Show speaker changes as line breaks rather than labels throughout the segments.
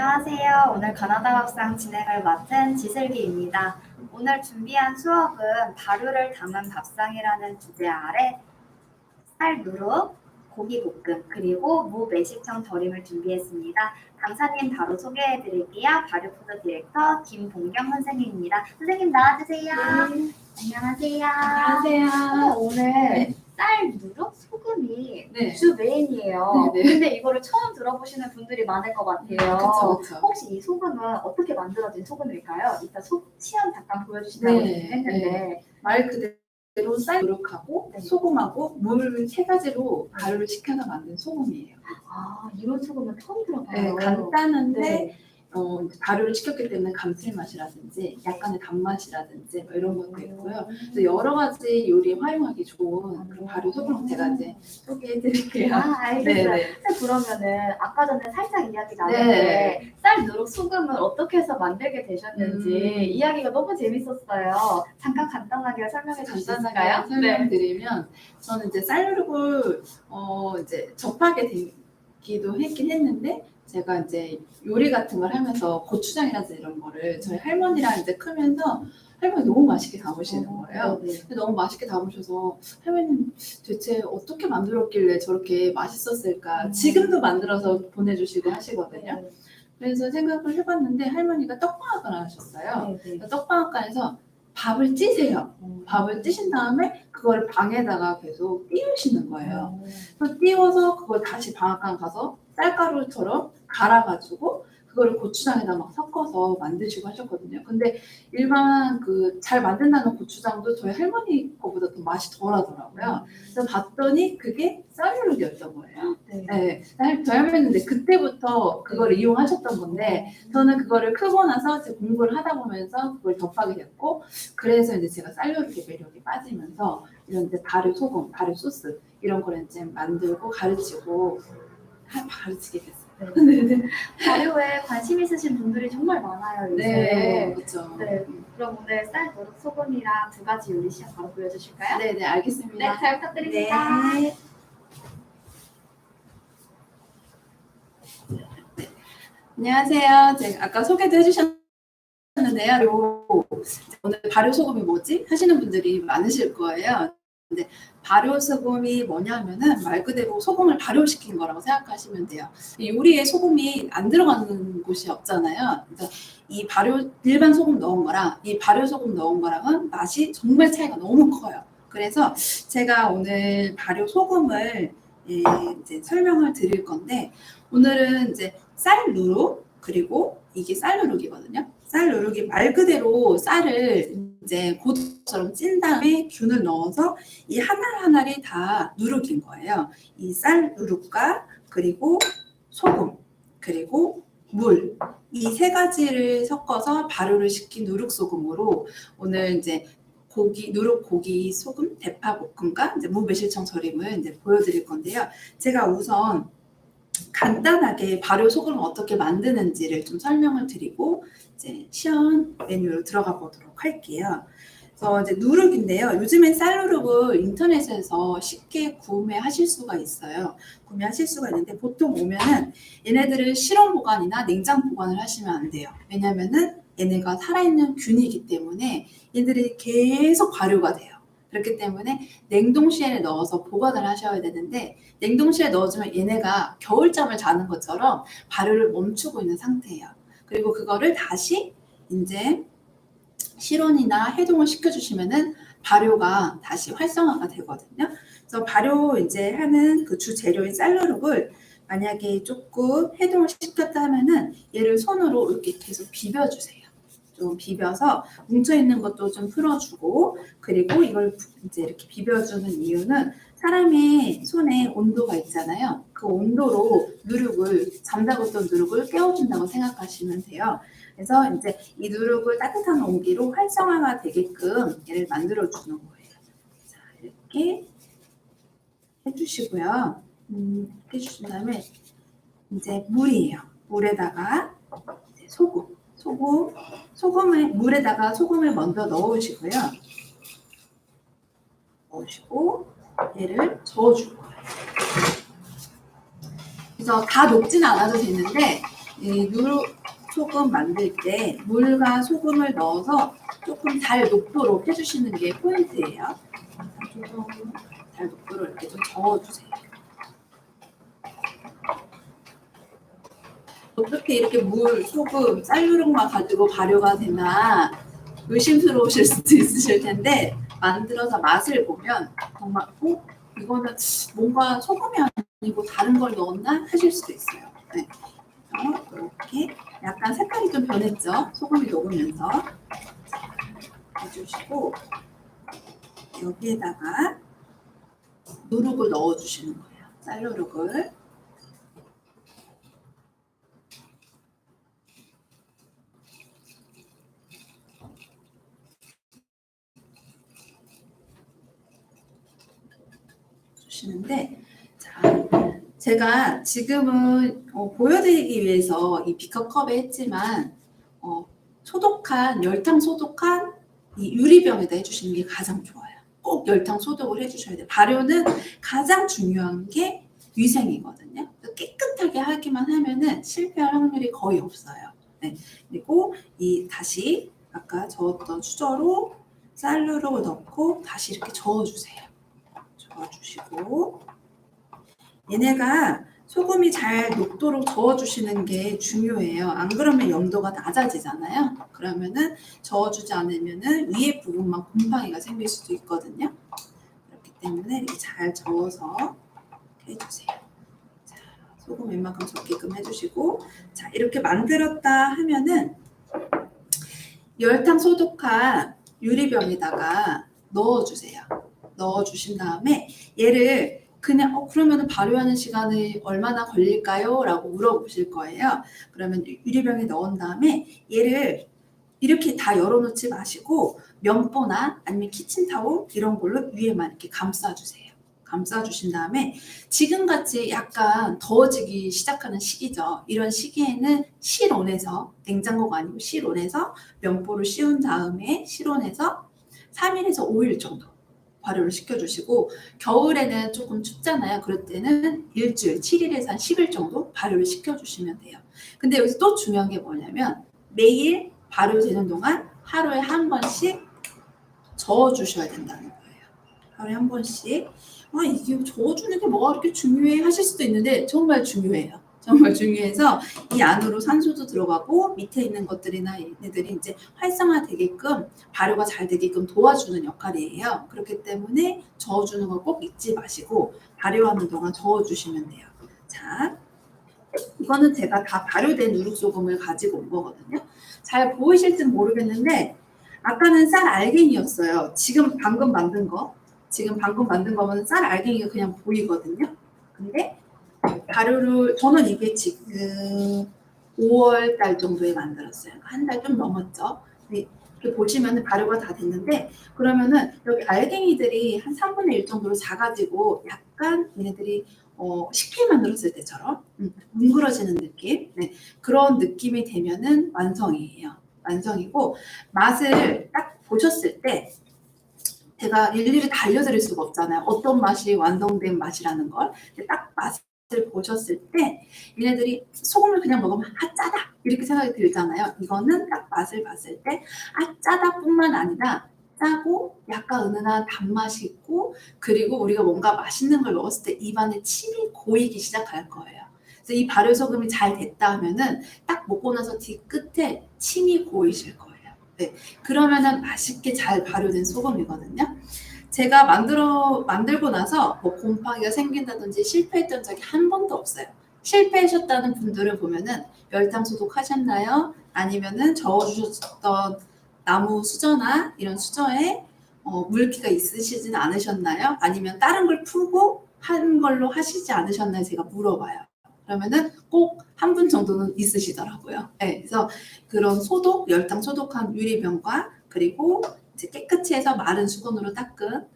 안녕하세요. 오늘 가나다 밥상 진행을 맡은 지슬기입니다. 오늘 준비한 수업은 발효를 담은 밥상이라는 주제 아래 쌀 누룩, 고기 볶음, 그리고 무 매실청 절임을 준비했습니다. 강사님 바로 소개해 드릴게요. 발효푸드 디렉터 김동경 선생님입니다. 선생님 나와주세요.
네.
안녕하세요.
안녕하세요.
오늘 쌀 누룩 소금이
네.
주 메인이에요.
네, 네.
근데 이거를 처음 들어보시는 분들이 많을 것 같아요.
그쵸.
혹시 이 소금은 어떻게 만들어진 소금일까요? 이따 시험 잠깐 보여주신다고
네,
했는데
말 그대로 쌀 누룩하고
네.
소금하고 물 세 가지로 발효를 시켜서 만든 소금이에요.
이런 소금은 처음 들어봐요.
네, 간단한데
네.
이제 발효를 시켰기 때문에 감칠맛이라든지 약간의 단맛이라든지 뭐 이런 것도 있고요. 그래서 여러 가지 요리에 활용하기 좋은 그런 발효 소금을 제가 이제 소개해드릴게요.
알겠어요.
네,
그러면은 아까 전에 살짝 이야기 나눴는데 쌀 누룩 소금을 어떻게 해서 만들게 되셨는지 이야기가 너무 재밌었어요. 잠깐 간단하게 설명해 주실 수 있을까요?
간단하게 설명드리면 저는 이제 쌀 누룩을 이제 접하게 되기도 했긴 했는데 제가 이제 요리 같은 걸 하면서 고추장이라든지 이런 거를 저희 할머니랑 이제 크면서 할머니 너무 맛있게 담으시는 거예요.
네.
근데 너무 맛있게 담으셔서 할머니는 대체 어떻게 만들었길래 저렇게 맛있었을까? 지금도 만들어서 보내주시고 하시거든요. 그래서 생각을 해봤는데 할머니가 떡방앗간을 하셨어요. 그래서 떡방앗간에서 밥을 찌세요. 밥을 찌신 다음에 그걸 방에다가 계속 띄우시는 거예요. 그래서 띄워서 그걸 다시 방앗간 가서 쌀가루처럼 갈아가지고 그거를 고추장에다 막 섞어서 만드시고 하셨거든요. 근데 일반 그 잘 만든다는 고추장도 저희 할머니 거보다 더 맛이 덜하더라고요. 그래서 봤더니 그게 쌀누룩이었던 거예요. 네. 저희 할머니는 근데 그때부터 그거를 이용하셨던 건데 저는 그거를 크고 나서 제 공부를 하다 보면서 그걸 접하게 됐고 그래서 이제 제가 쌀누룩의 매력에 빠지면서 이런 이제 발효 소금, 발효 소스 이런 거를 이제 만들고 가르치게 됐어요.
발효에 관심 있으신 분들이 정말 많아요, 요새.
네, 그렇죠.
네, 그럼 오늘 쌀 누룩 소금이랑 두 가지 요리 시험 바로 보여주실까요?
네, 알겠습니다.
네, 잘 부탁드립니다.
네. 안녕하세요. 제가 아까 소개도 해주셨는데요. 오늘 발효 소금이 뭐지? 하시는 분들이 많으실 거예요. 근데 발효 소금이 뭐냐면은 말 그대로 소금을 발효시킨 거라고 생각하시면 돼요. 요리에 소금이 안 들어가는 곳이 없잖아요. 그래서 이 일반 소금 넣은 거랑 이 발효 소금 넣은 거랑은 맛이 정말 차이가 너무 커요. 그래서 제가 오늘 발효 소금을 이제 설명을 드릴 건데 오늘은 이제 쌀 누룩 그리고 이게 쌀 누룩이거든요. 쌀 누룩이 말 그대로 쌀을 이제 고추처럼 찐 다음에 균을 넣어서 이 하나하나를 다 누룩인 거예요. 이 쌀 누룩과 그리고 소금 그리고 물 이 세 가지를 섞어서 발효를 시킨 누룩 소금으로 오늘 이제 누룩 고기 소금 대파 볶음과 이제 무 매실청 절임을 이제 보여드릴 건데요. 제가 우선 간단하게 발효 소금을 어떻게 만드는지를 좀 설명을 드리고 이제 시험 메뉴로 들어가 보도록 할게요. 그래서 이제 누룩인데요. 요즘엔 쌀 누룩을 인터넷에서 쉽게 구매하실 수가 있어요. 구매하실 수가 있는데 보통 오면은 얘네들을 실온 보관이나 냉장 보관을 하시면 안 돼요. 왜냐면은 얘네가 살아있는 균이기 때문에 얘들이 계속 발효가 돼요. 그렇기 때문에 냉동실에 넣어서 보관을 하셔야 되는데 냉동실에 넣어주면 얘네가 겨울잠을 자는 것처럼 발효를 멈추고 있는 상태예요. 그리고 그거를 다시 이제 실온이나 해동을 시켜주시면은 발효가 다시 활성화가 되거든요. 그래서 발효 이제 하는 그 주 재료인 쌀누룩을 만약에 조금 해동을 시켰다 하면은 얘를 손으로 이렇게 계속 비벼주세요. 좀 비벼서 뭉쳐있는 것도 좀 풀어주고 그리고 이걸 이제 이렇게 비벼주는 이유는 사람의 손에 온도가 있잖아요. 그 온도로 잠자고 있던 누룩을 깨워준다고 생각하시면 돼요. 그래서 이제 이 누룩을 따뜻한 온기로 활성화가 되게끔 얘를 만들어주는 거예요. 자, 이렇게 해주시고요. 이렇게 해주신 다음에 이제 물이에요. 물에다가 이제 물에다가 소금을 먼저 넣으시고요. 넣으시고 얘를 저어줄 거예요. 그래서 다 녹지는 않아도 되는데 이 누룩소금 만들 때 물과 소금을 넣어서 조금 잘 녹도록 해주시는 게 포인트예요. 조금 잘 녹도록 이렇게 좀 저어주세요. 어떻게 이렇게 물, 소금, 쌀누룩만 가지고 발효가 되나 의심스러우실 수도 있으실 텐데 만들어서 맛을 보면 정말 이거는 뭔가 소금이 아니고 다른 걸 넣었나 하실 수도 있어요. 네. 이렇게 약간 색깔이 좀 변했죠? 소금이 녹으면서 해주시고 여기에다가 누룩을 넣어주시는 거예요. 쌀누룩을. 주시는데 자, 제가 지금은 보여드리기 위해서 이 비커컵에 했지만 소독한 열탕 소독한 이 유리병에다 해주시는 게 가장 좋아요. 꼭 열탕 소독을 해주셔야 돼요. 발효는 가장 중요한 게 위생이거든요. 깨끗하게 하기만 하면은 실패할 확률이 거의 없어요. 네. 그리고 이 다시 아까 저었던 수저로 쌀누룩을 넣고 다시 이렇게 저어주세요. 저어주시고 얘네가 소금이 잘 녹도록 저어주시는 게 중요해요. 안 그러면 염도가 낮아지잖아요. 그러면은 저어주지 않으면은 위에 부분만 곰팡이가 생길 수도 있거든요. 그렇기 때문에 이렇게 잘 저어서 이렇게 해주세요. 자, 소금 웬만큼 적게끔 해주시고 자 이렇게 만들었다 하면은 열탕 소독한 유리병에다가 넣어주세요. 넣어주신 다음에 얘를 그냥 그러면 발효하는 시간이 얼마나 걸릴까요? 라고 물어보실 거예요. 그러면 유리병에 넣은 다음에 얘를 이렇게 다 열어놓지 마시고 면보나 아니면 키친타올 이런 걸로 위에만 이렇게 감싸주세요. 감싸주신 다음에 지금같이 약간 더워지기 시작하는 시기죠. 이런 시기에는 실온에서 냉장고가 아니고 실온에서 면보를 씌운 다음에 실온에서 3일에서 5일 정도 발효를 시켜주시고 겨울에는 조금 춥잖아요. 그럴 때는 일주일, 7일에서 한 10일 정도 발효를 시켜주시면 돼요. 근데 여기서 또 중요한 게 뭐냐면 매일 발효되는 동안 하루에 한 번씩 저어주셔야 된다는 거예요. 하루에 한 번씩. 이게 저어주는 게 뭐가 그렇게 중요해 하실 수도 있는데 정말 중요해요. 정말 중요해서 이 안으로 산소도 들어가고 밑에 있는 것들이나 얘네들이 이제 활성화되게끔 발효가 잘 되게끔 도와주는 역할이에요. 그렇기 때문에 저어주는 걸 꼭 잊지 마시고 발효하는 동안 저어주시면 돼요. 자, 이거는 제가 다 발효된 누룩소금을 가지고 온 거거든요. 잘 보이실지는 모르겠는데 아까는 쌀 알갱이였어요. 지금 방금 만든 거면 쌀 알갱이가 그냥 보이거든요. 근데 발효를 저는 이게 지금 5월 달 정도에 만들었어요. 한 달 좀 넘었죠. 이렇게 보시면은 발효가 다 됐는데 그러면은 여기 알갱이들이 한 3분의 1 정도로 작아지고 약간 얘네들이 쉽게 만들었을 때처럼 뭉그러지는 느낌 그런 느낌이 되면은 완성이에요. 완성이고 맛을 딱 보셨을 때 제가 일일이 다 알려드릴 수가 없잖아요. 어떤 맛이 완성된 맛이라는 걸. 딱 맛을 보셨을 때 얘네들이 소금을 그냥 먹으면 짜다 이렇게 생각이 들잖아요. 이거는 딱 맛을 봤을 때 짜다뿐만 아니라 짜고 약간 은은한 단맛이 있고 그리고 우리가 뭔가 맛있는 걸 먹었을 때 입안에 침이 고이기 시작할 거예요. 그래서 이 발효 소금이 잘 됐다 하면은 딱 먹고 나서 뒤끝에 침이 고이실 거예요. 네, 그러면은 맛있게 잘 발효된 소금이거든요. 제가 만들고 나서 뭐 곰팡이가 생긴다든지 실패했던 적이 한 번도 없어요. 실패하셨다는 분들을 보면은 열탕 소독하셨나요? 아니면은 저어주셨던 나무 수저나 이런 수저에 물기가 있으시진 않으셨나요? 아니면 다른 걸 풀고 한 걸로 하시지 않으셨나요? 제가 물어봐요. 그러면은 꼭 한 분 정도는 있으시더라고요. 네, 그래서 그런 소독, 열탕 소독한 유리병과 그리고 이제 깨끗이 해서 마른 수건으로 닦은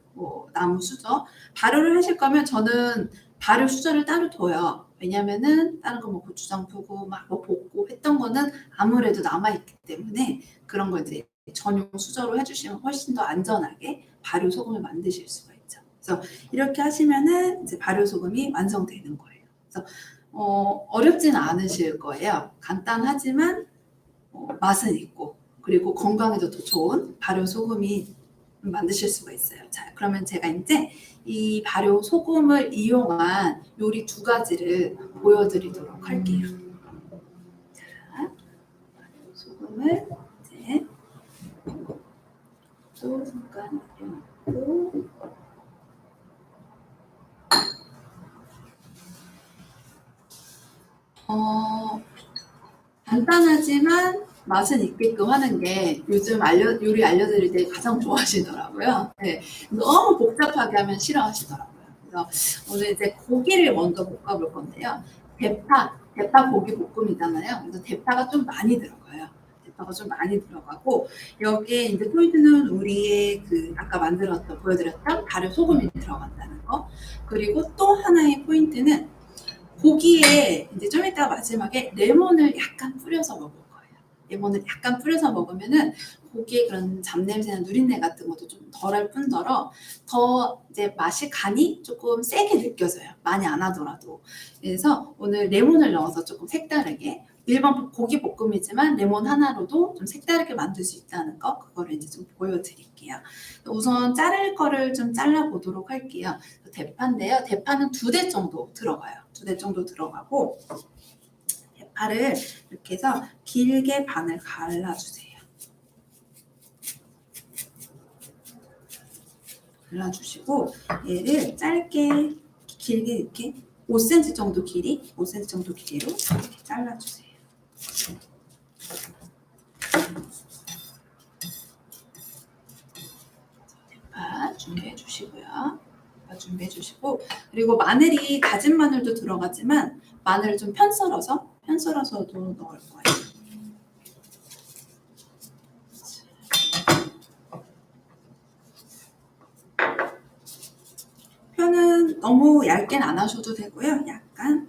나무 수저 발효를 하실 거면 저는 발효 수저를 따로 둬요. 왜냐면은 다른 거 뭐 고추장 푸고 막 뭐 볶고 했던 거는 아무래도 남아 있기 때문에 그런 거 이제 전용 수저로 해주시면 훨씬 더 안전하게 발효 소금을 만드실 수가 있죠. 그래서 이렇게 하시면은 이제 발효 소금이 완성되는 거예요. 그래서 어렵지는 않으실 거예요. 간단하지만 맛은 있고 그리고 건강에도 더 좋은 발효 소금이 만드실 수가 있어요. 자, 그러면 제가 이제 이 발효 소금을 이용한 요리 2가지를 보여드리도록 할게요. 자, 발효 소금을 이제 또 잠깐 내려놓고 간단하지만 맛은 있게끔 하는 게 요즘 요리 알려드릴 때 가장 좋아하시더라고요. 네, 너무 복잡하게 하면 싫어하시더라고요. 그래서 오늘 이제 고기를 먼저 볶아볼 건데요. 대파 고기 볶음이잖아요. 그래서 대파가 좀 많이 들어가요. 대파가 좀 많이 들어가고 여기에 이제 포인트는 우리의 그 아까 보여드렸던 발효 소금이 들어간다는 거. 그리고 또 하나의 포인트는 고기에 이제 좀 이따 마지막에 레몬을 약간 뿌려서 먹을 거예요. 레몬을 약간 뿌려서 먹으면은 고기의 그런 잡냄새나 누린내 같은 것도 좀 덜할 뿐더러 더 이제 간이 조금 세게 느껴져요. 많이 안 하더라도. 그래서 오늘 레몬을 넣어서 조금 색다르게 일반 고기 볶음이지만 레몬 하나로도 좀 색다르게 만들 수 있다는 거 그거를 이제 좀 보여드릴게요. 우선 자를 거를 좀 잘라보도록 할게요. 대파인데요. 대파는 2대 정도 들어가요. 2대 정도 들어가고 대파를 이렇게 해서 길게 반을 갈라주세요. 갈라주시고 얘를 짧게 길게 이렇게 5cm 정도 길이, 5cm 정도 길이로 이렇게 잘라주세요. 대파 준비해 주시고요. 준비해 주시고 그리고 마늘이 다진 마늘도 들어가지만 마늘을 좀 편썰어서도 넣을 거예요. 편은 너무 얇게는 안 하셔도 되고요. 약간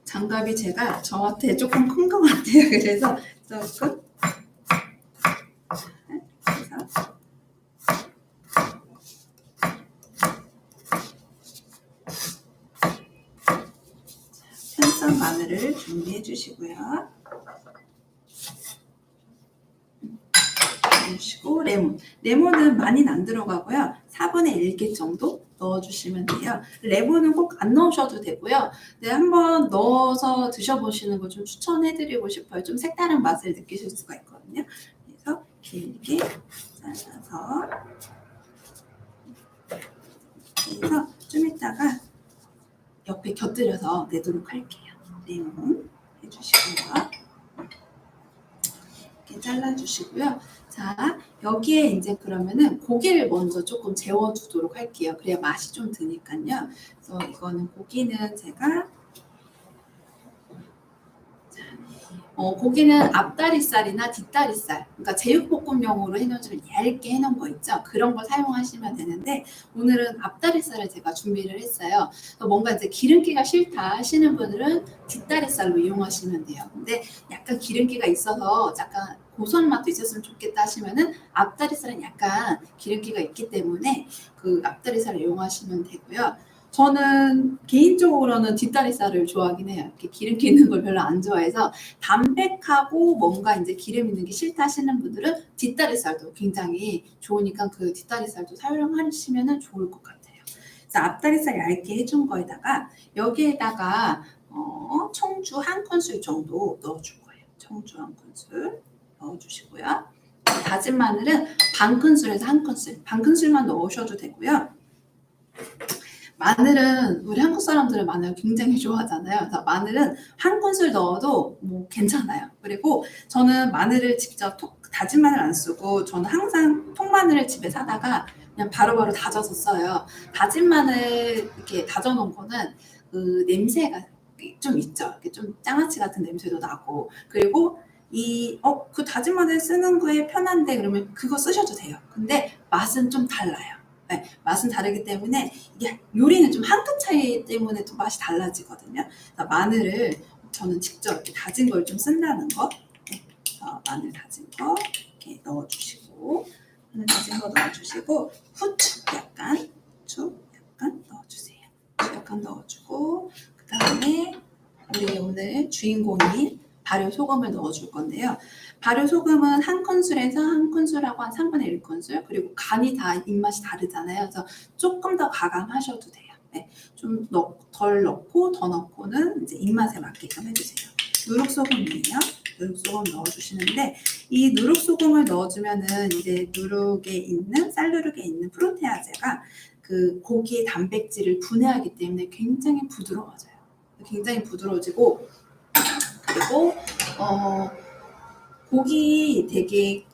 장갑이 제가 저한테 조금 큰 것 같아요. 그래서 조금 편썬 마늘을 준비해 주시고요. 주시고 레몬은 많이는 안 들어가고요. 4분의 1개 정도 넣어주시면 돼요. 레몬은 꼭 안 넣으셔도 되고요. 네, 한번 넣어서 드셔보시는 거 좀 추천해드리고 싶어요. 좀 색다른 맛을 느끼실 수가 있거든요. 그래서 길게 잘라서 그래서 좀 이따가 옆에 곁들여서 내도록 할게요. 레몬 해주시고요. 이렇게 잘라주시고요. 자, 여기에 이제 그러면은 고기를 먼저 조금 재워두도록 할게요. 그래야 맛이 좀 드니까요. 그래서 이거는 고기는 제가 고기는 앞다리살이나 뒷다리살, 그러니까 제육볶음용으로 해놓은 좀 얇게 해놓은 거 있죠. 그런 걸 사용하시면 되는데 오늘은 앞다리살을 제가 준비를 했어요. 뭔가 이제 기름기가 싫다 하시는 분들은 뒷다리살로 이용하시면 돼요. 근데 약간 기름기가 있어서 약간 고소한 맛도 있었으면 좋겠다 하시면은 앞다리살은 약간 기름기가 있기 때문에 그 앞다리살을 이용하시면 되고요. 저는 개인적으로는 뒷다리살을 좋아하긴 해요. 이렇게 기름기 있는 걸 별로 안 좋아해서 담백하고 뭔가 이제 기름 있는 게 싫다 하시는 분들은 뒷다리살도 굉장히 좋으니까 그 뒷다리살도 사용하시면 좋을 것 같아요. 그래서 앞다리살 얇게 해준 거에다가 여기에다가 청주 1큰술 정도 넣어줄 거예요. 청주 1큰술 넣어주시고요. 다진 마늘은 반 큰술에서 1큰술, 반 큰술만 넣으셔도 되고요. 마늘은 우리 한국 사람들은 마늘 굉장히 좋아하잖아요. 그래서 마늘은 1큰술 넣어도 뭐 괜찮아요. 그리고 저는 마늘을 직접 다진 마늘 안 쓰고 저는 항상 통마늘을 집에 사다가 그냥 바로바로 다져서 써요. 다진 마늘 이렇게 다져놓은 거는 그 냄새가 좀 있죠. 이렇게 좀 장아찌 같은 냄새도 나고 그리고 그 다진 마늘 쓰는 거에 편한데 그러면 그거 쓰셔도 돼요. 근데 맛은 좀 달라요. 네, 맛은 다르기 때문에 이게 요리는 좀 한 끗 차이 때문에 또 맛이 달라지거든요. 마늘을 저는 직접 이렇게 다진 걸 좀 쓴다는 거. 네, 마늘 다진 거 이렇게 넣어주시고 마늘 다진 거 넣어주시고 후추 약간 넣어주세요. 후추 약간 넣어주고 그 그다음에 우리 오늘 주인공인 발효소금을 넣어줄 건데요. 발효소금은 한 큰술에서 한 큰술하고 한 3분의 1 큰술, 그리고 간이 다 입맛이 다르잖아요. 그래서 조금 더 가감하셔도 돼요. 네, 좀 덜 넣고 더 넣고는 이제 입맛에 맞게끔 해주세요. 누룩소금이에요. 누룩소금 넣어주시는데, 이 누룩소금을 넣어주면은 이제 쌀누룩에 있는 프로테아제가 그 고기의 단백질을 분해하기 때문에 굉장히 부드러워져요. 굉장히 부드러워지고, 그리고 고기 되게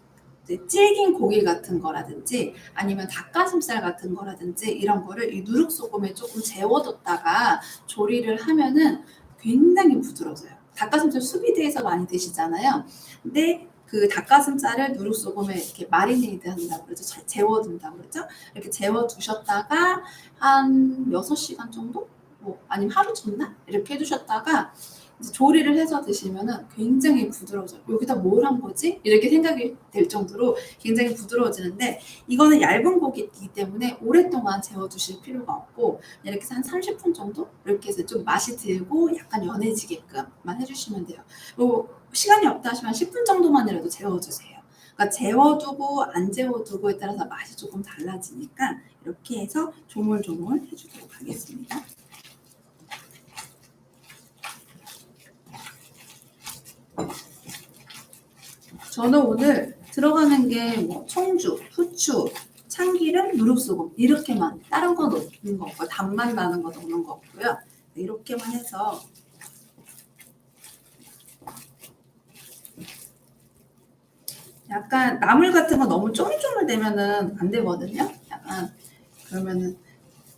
질긴 고기 같은 거라든지 아니면 닭가슴살 같은 거라든지 이런 거를 이 누룩소금에 조금 재워뒀다가 조리를 하면은 굉장히 부드러워져요. 닭가슴살 수비드에서 많이 드시잖아요. 근데 그 닭가슴살을 누룩소금에 이렇게 마리네이드 한다고 그러죠. 재워둔다고 그러죠. 이렇게 재워두셨다가 한 6시간 정도? 뭐 아니면 하루 전날? 이렇게 해두셨다가 이제 조리를 해서 드시면은 굉장히 부드러워져요. 여기다 뭘 한 거지? 이렇게 생각이 될 정도로 굉장히 부드러워지는데, 이거는 얇은 고기이기 때문에 오랫동안 재워두실 필요가 없고 이렇게 해서 한 30분 정도 이렇게 해서 좀 맛이 들고 약간 연해지게끔만 해주시면 돼요. 뭐 시간이 없다 하시면 10분 정도만이라도 재워주세요. 그러니까 재워두고 안 재워두고에 따라서 맛이 조금 달라지니까 이렇게 해서 조물조물 해주도록 하겠습니다. 저는 오늘 들어가는 게 뭐 청주, 후추, 참기름, 누룩소금 이렇게만, 다른 거 넣는 거 없고요. 단맛 나는 거 넣는 거 없고요. 이렇게만 해서 약간 나물 같은 거 너무 쪼물쪼물 되면은 안 되거든요. 약간 그러면은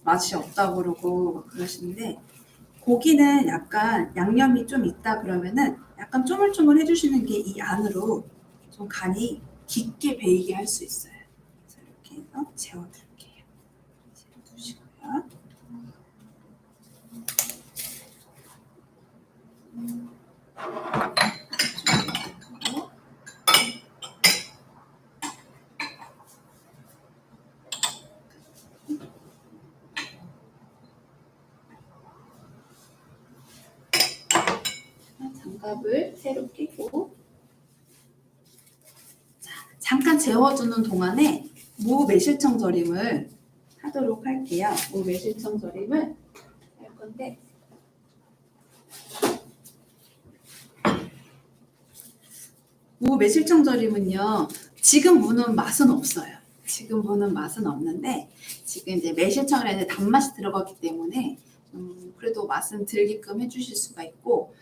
맛이 없다고 그러고 그러시는데, 고기는 약간 양념이 좀 있다 그러면은 약간 쪼물쪼물 해주시는 게 이 안으로 좀 간이 깊게 배이게 할 수 있어요. 그래서 이렇게 해서 재워둘게요. 재워두시고요. 장갑을 새로 끼고, 자, 잠깐 재워두는 동안에 무 매실청 절임을 하도록 할게요. 무 매실청 절임을 할 건데, 무 매실청 절임은요, 지금 무는 맛은 없어요. 지금 무는 맛은 없는데, 지금 이제 매실청이라는 단맛이 들어가기 때문에 그래도 맛은 들게끔 해주실 수가 있고,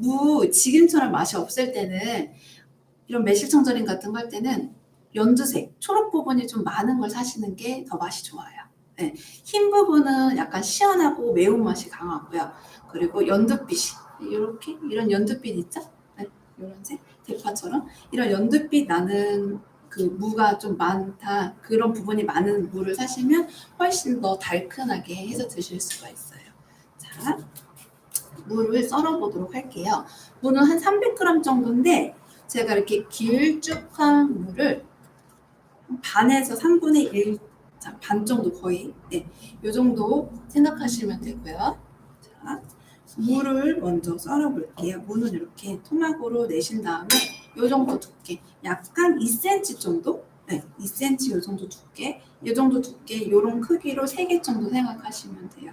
무 지금처럼 맛이 없을 때는 이런 매실청 절임 같은 거 할 때는 연두색, 초록 부분이 좀 많은 걸 사시는 게 더 맛이 좋아요. 네, 흰 부분은 약간 시원하고 매운맛이 강하고요. 그리고 연두빛이 이렇게 이런 연두빛 있죠? 네, 이런 색, 대파처럼 이런 연두빛 나는 그 무가 좀 많다, 그런 부분이 많은 무를 사시면 훨씬 더 달큰하게 해서 드실 수가 있어요. 자, 무를 썰어 보도록 할게요. 무는 한 300g 정도인데 제가 이렇게 길쭉한 무를 반에서 3분의 1, 반 정도 거의, 네, 이 정도 생각하시면 되고요. 자, 무를 먼저 썰어 볼게요. 무는 이렇게 토막으로 내신 다음에 이 정도 두께, 약간 2cm 정도? 네, 2cm 이 정도 두께, 이 정도 두께, 이런 크기로 3개 정도 생각하시면 돼요.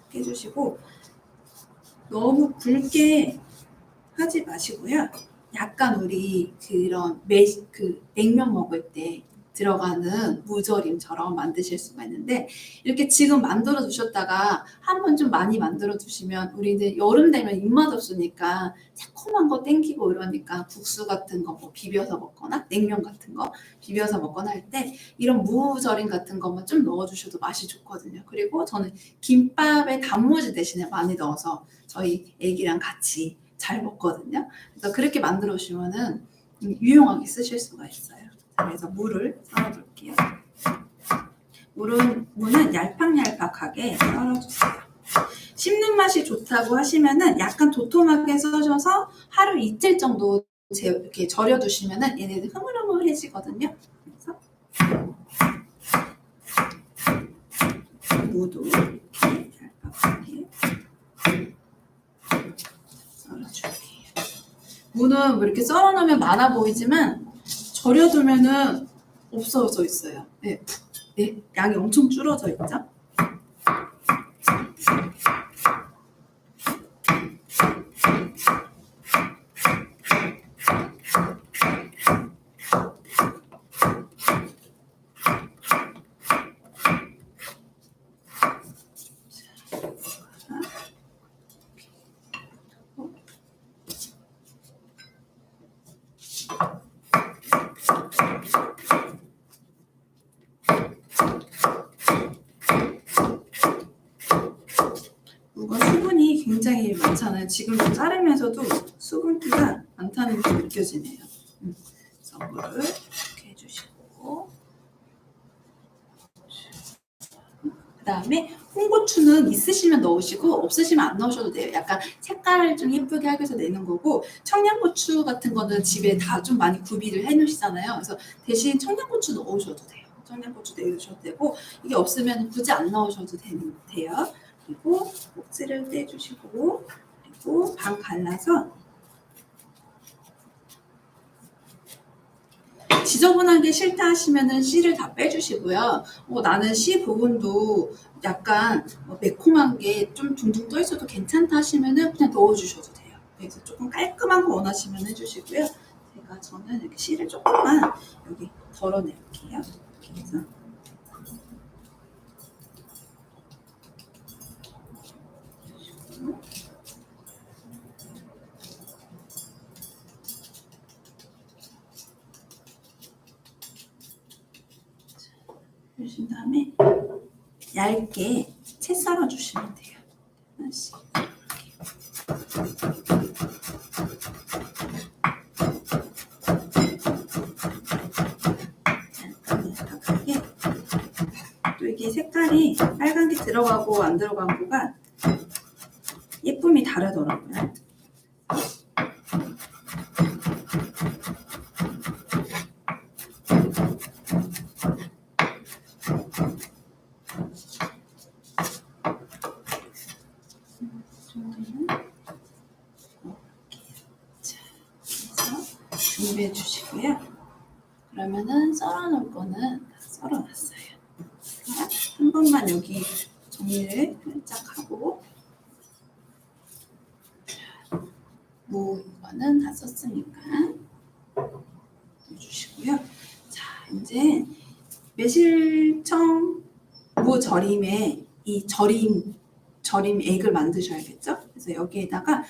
이렇게 해주시고, 너무 굵게 하지 마시고요. 약간 우리 그런 냉면 먹을 때 들어가는 무절임처럼 만드실 수가 있는데, 이렇게 지금 만들어 두셨다가 한번 좀 많이 만들어 두시면, 우리 이제 여름 되면 입맛 없으니까 새콤한 거 땡기고 이러니까 국수 같은 거 뭐 비벼서 먹거나 냉면 같은 거 비벼서 먹거나 할 때 이런 무절임 같은 것만 좀 넣어주셔도 맛이 좋거든요. 그리고 저는 김밥에 단무지 대신에 많이 넣어서 저희 애기랑 같이 잘 먹거든요. 그래서 그렇게 만들어 주시면은 유용하게 쓰실 수가 있어요. 그래서 무를 썰어 볼게요. 무는 얄팍얄팍하게 썰어주세요. 씹는 맛이 좋다고 하시면은 약간 도톰하게 썰어서 하루 이틀 정도 이렇게 절여 두시면은 얘네들 흐물흐물해지거든요. 그래서 무도 이렇게 얄팍하게 썰어줄게요. 무는 뭐 이렇게 썰어놓으면 많아 보이지만 절여두면은 없어져 있어요. 네, 네, 양이 엄청 줄어져 있죠. 무가 수분이 굉장히 많잖아요. 지금 자르면서도 수분기가 많다는 게 느껴지네요. 그래서 물을 이렇게 해주시고, 그 다음에 홍고추는 있으시면 넣으시고 없으시면 안 넣으셔도 돼요. 약간 색깔을 좀 예쁘게 하기 위해서 내는 거고, 청양고추 같은 거는 집에 다 좀 많이 구비를 해놓으시잖아요. 그래서 대신 청양고추 넣으셔도 돼요. 청양고추 넣으셔도 되고, 이게 없으면 굳이 안 넣으셔도 돼요. 그리고 꼭지를 떼주시고, 그리고 반 갈라서 지저분한 게 싫다 하시면은 씨를 다 빼주시고요. 나는 씨 부분도 약간 매콤한 게 좀 둥둥 떠 있어도 괜찮다 하시면은 그냥 넣어주셔도 돼요. 그래서 조금 깔끔한 거 원하시면 해주시고요. 저는 이렇게 씨를 조금만 여기 덜어낼게요. 이렇게 해서. 해주신 다음에 얇게 채 썰어 주시면 돼요. 하나씩 약하게. 또 이게 색깔이 빨간 게 들어가고 안 들어간 거가 예쁨이 다르더라고요. 준비해 주시고요. 그러면은 썰어 놓을 거는 다 썰어 놨어요. 한 번만 여기 정리를 살짝 하고, 무 이거는 다 썼으니까 넣어주시고요. 자, 이제 매실청 무 절임에 이 절임액을 만드셔야겠죠? 그래서 여기에다가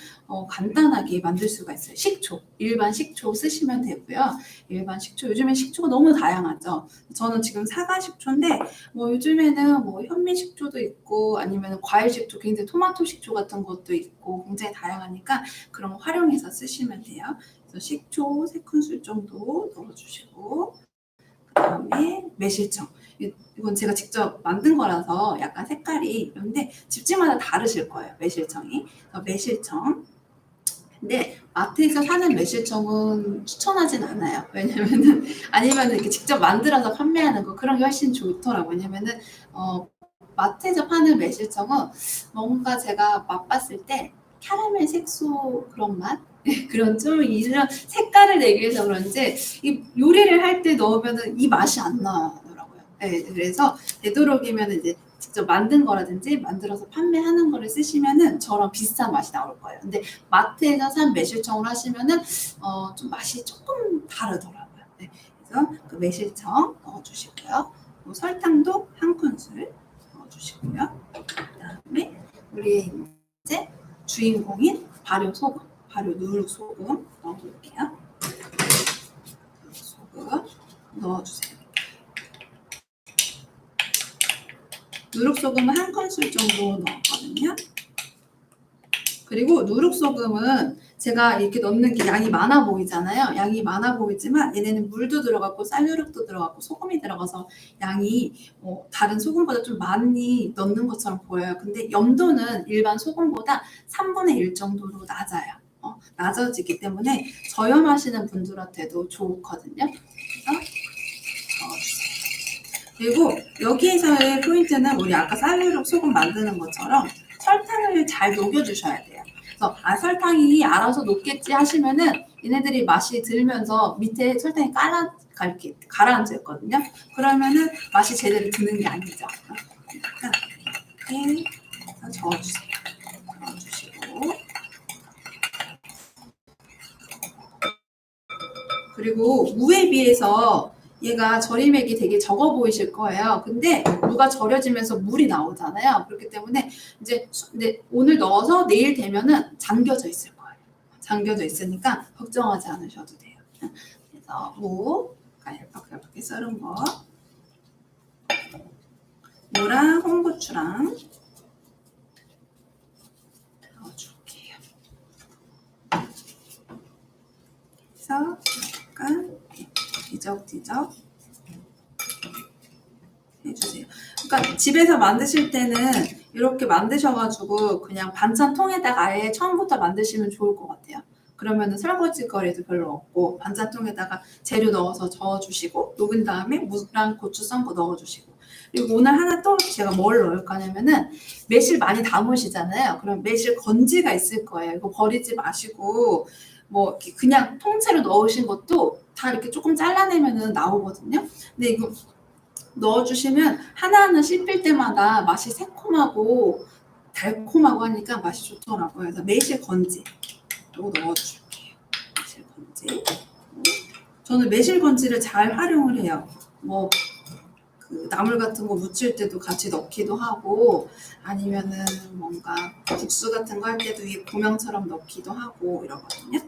간단하게 만들 수가 있어요. 식초, 일반 식초 쓰시면 되고요. 일반 식초, 요즘에 식초가 너무 다양하죠. 저는 지금 사과 식초인데 요즘에는 현미 식초도 있고 아니면 과일 식초, 굉장히 토마토 식초 같은 것도 있고 굉장히 다양하니까 그런 거 활용해서 쓰시면 돼요. 그래서 식초 3큰술 정도 넣어주시고, 그 다음에 매실청. 이건 제가 직접 만든 거라서 약간 색깔이 그런데 집집마다 다르실 거예요. 매실청이. 매실청. 근데 마트에서 사는 매실청은 추천하진 않아요. 왜냐면은 아니면 이렇게 직접 만들어서 판매하는 거 그런 게 훨씬 좋더라고요. 왜냐면은 마트에서 파는 매실청은 뭔가 제가 맛봤을 때 캐러멜 색소 그런 맛? 그런 좀 이런 색깔을 내기 위해서 그런지 이 요리를 할 때 넣으면은 이 맛이 안 나더라고요. 네, 그래서 되도록이면 이제 직접 만든 거라든지 만들어서 판매하는 거를 쓰시면은 저랑 비슷한 맛이 나올 거예요. 근데 마트에서 산 매실청을 하시면은 좀 맛이 조금 다르더라고요. 네, 그래서 그 매실청 넣어주시고요. 설탕도 1큰술 넣어주시고요. 그다음에 우리 이제 주인공인 발효 소금, 발효 누룩소금 넣어볼게요. 누룩소금 넣어주세요. 누룩소금은 1큰술 정도 넣었거든요. 그리고 누룩소금은 제가 이렇게 넣는 게 양이 많아 보이잖아요. 양이 많아 보이지만 얘네는 물도 들어갔고 쌀누룩도 들어갔고 소금이 들어가서 양이 다른 소금보다 좀 많이 넣는 것처럼 보여요. 근데 염도는 일반 소금보다 3분의 1 정도로 낮아요. 낮아지기 때문에 저염하시는 분들한테도 좋거든요. 그래서 넣어주세요. 그리고 여기에서의 포인트는 우리 아까 쌀누룩 소금 만드는 것처럼 설탕을 잘 녹여주셔야 돼요. 그래서 설탕이 알아서 녹겠지 하시면은 얘네들이 맛이 들면서 밑에 설탕이 이렇게 가라앉아 있거든요. 그러면은 맛이 제대로 드는 게 아니죠. 그러니까 이렇게 저어주세요. 저어주시고 그리고 무에 비해서 얘가 절임액이 되게 적어 보이실 거예요. 근데 무가 절여지면서 물이 나오잖아요. 그렇기 때문에 이제 오늘 넣어서 내일 되면은 잠겨져 있을 거예요. 잠겨져 있으니까 걱정하지 않으셔도 돼요. 그래서 무, 얇게 썰은 거, 무랑 홍고추랑 넣어줄게요. 그래서 약간 뒤적뒤적 해주세요. 그러니까 집에서 만드실 때는 이렇게 만드셔가지고 그냥 반찬통에다가 아예 처음부터 만드시면 좋을 것 같아요. 그러면은 설거지 거리도 별로 없고 반찬통에다가 재료 넣어서 저어주시고 녹은 다음에 무랑 고추 썬 거 넣어주시고 그리고 오늘 하나 또 제가 뭘 넣을 거냐면은 매실 많이 담으시잖아요. 그럼 매실 건지가 있을 거예요. 이거 버리지 마시고 뭐 그냥 통째로 넣으신 것도 다 이렇게 조금 잘라내면은 나오거든요. 근데 이거 넣어주시면 하나하나 씹힐 때마다 맛이 새콤하고 달콤하고 하니까 맛이 좋더라고요. 그래서 매실 건지 이거 넣어줄게요. 매실 건지. 저는 매실 건지를 잘 활용을 해요. 뭐 그 나물 같은 거 무칠 때도 같이 넣기도 하고 아니면은 뭔가 국수 같은 거 할 때도 이 고명처럼 넣기도 하고 이러거든요.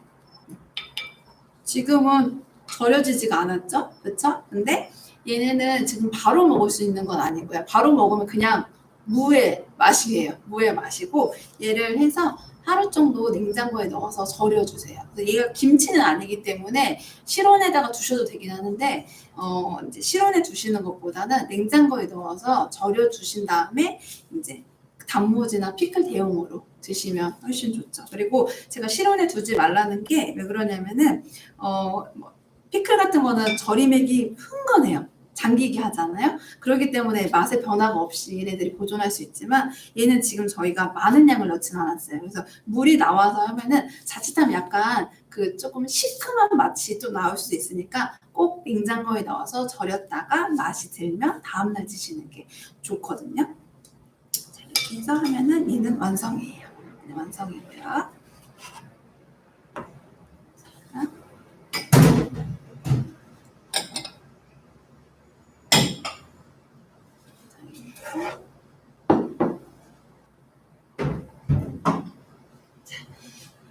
지금은 절여지지가 않았죠? 그렇죠? 근데 얘네는 지금 바로 먹을 수 있는 건 아니고요. 바로 먹으면 그냥 무의 맛이에요. 무의 맛이고 얘를 해서 하루 정도 냉장고에 넣어서 절여주세요. 얘가 김치는 아니기 때문에 실온에다가 두셔도 되긴 하는데 이제 실온에 두시는 것보다는 냉장고에 넣어서 절여주신 다음에 이제 단무지나 피클 대용으로 드시면 훨씬 좋죠. 그리고 제가 실온에 두지 말라는 게 왜 그러냐면은 피클 같은 거는 절임액이 흥건해요. 잠기게 하잖아요. 그렇기 때문에 맛의 변화가 없이 얘네들이 보존할 수 있지만 얘는 지금 저희가 많은 양을 넣진 않았어요. 그래서 물이 나와서 하면은 자칫하면 약간 그 조금 시큼한 맛이 좀 나올 수 있으니까 꼭 냉장고에 넣어서 절였다가 맛이 들면 다음날 드시는 게 좋거든요. 자, 이렇게 해서 하면은 얘는 완성이에요. 네, 완성이고요.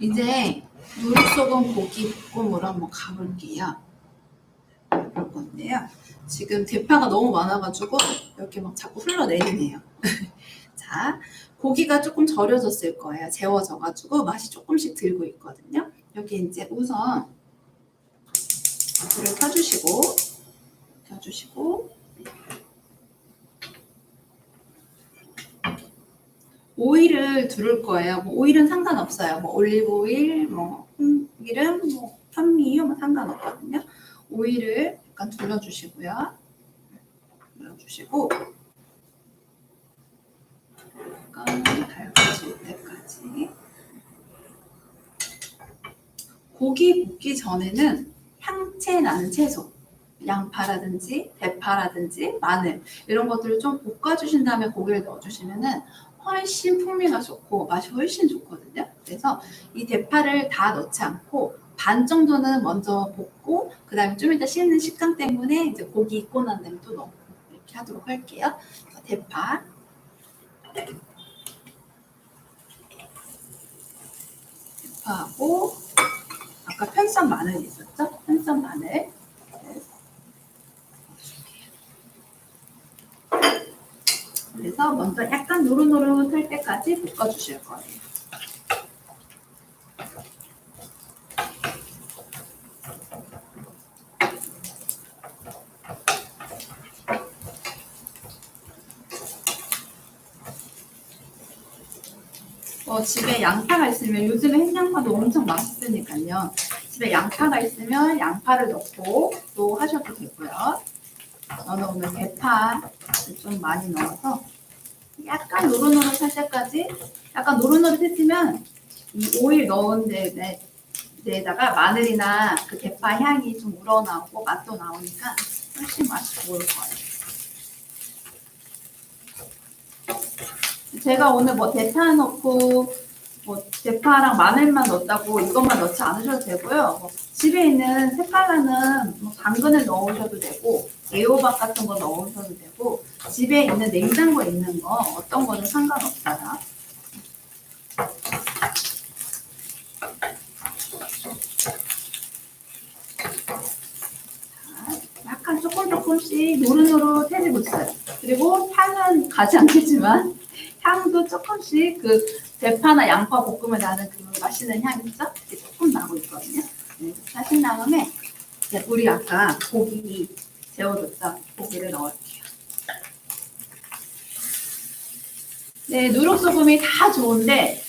이제 누룩소금 고기 볶음으로 한번 가볼게요. 볼 건데요. 지금 대파가 너무 많아가지고 이렇게 막 자꾸 흘러내리네요. 자, 고기가 조금 절여졌을 거예요. 재워져가지고 맛이 조금씩 들고 있거든요. 여기 이제 우선 불을 켜주시고 오일을 두를 거예요. 뭐 오일은 상관없어요. 뭐 올리브 오일, 뭐 기름, 뭐 현미유 뭐 상관없거든요. 오일을 약간 둘러주시고요. 둘러주시고 약간 달궈질 때까지. 고기 볶기 전에는 향채 나는 채소, 양파라든지 대파라든지 마늘 이런 것들을 좀 볶아주신 다음에 고기를 넣어주시면은 훨씬 풍미가 좋고 맛이 훨씬 좋거든요. 그래서 이 대파를 다 넣지 않고 반 정도는 먼저 볶고 그 다음에 좀 이따 씹는 식감 때문에 이제 고기 익고 난 다음에 또 넣고 이렇게 하도록 할게요. 대파하고 아까 편썬 마늘 있었죠? 편썬 마늘 그래서 먼저 약간 노릇노릇할 때까지 볶아주실 거예요. 집에 양파가 있으면 요즘에 햇양파도 엄청 맛있으니까요. 집에 양파가 있으면 양파를 넣고 또 하셔도 되고요. 저는 오늘 대파를 좀 많이 넣어서 약간 노릇노릇할 때까지, 약간 노릇노릇해지면 이 오일 넣은 데에다가 마늘이나 그 대파 향이 좀 우러나오고 맛도 나오니까 훨씬 맛이 좋을 거예요. 제가 오늘 뭐 대파 넣고 뭐 대파랑 마늘만 넣었다고 이것만 넣지 않으셔도 되고요. 뭐 집에 있는 색깔나는 뭐 당근을 넣으셔도 되고 애호박 같은 거 넣으셔도 되고 집에 있는 냉장고에 있는 거 어떤 거는 상관없어요. 약간 조금씩 노릇노릇해지고 있어요. 그리고 향은 가지 않겠지만 향도 조금씩 그 대파나 양파 볶으면 나는 그 맛있는 향이 있죠? 이게 조금 나고 있거든요. 네, 하신 다음에 이제 우리 아까 고기 재워뒀던 고기를 넣을게요. 네, 누룩소금이 다 좋은데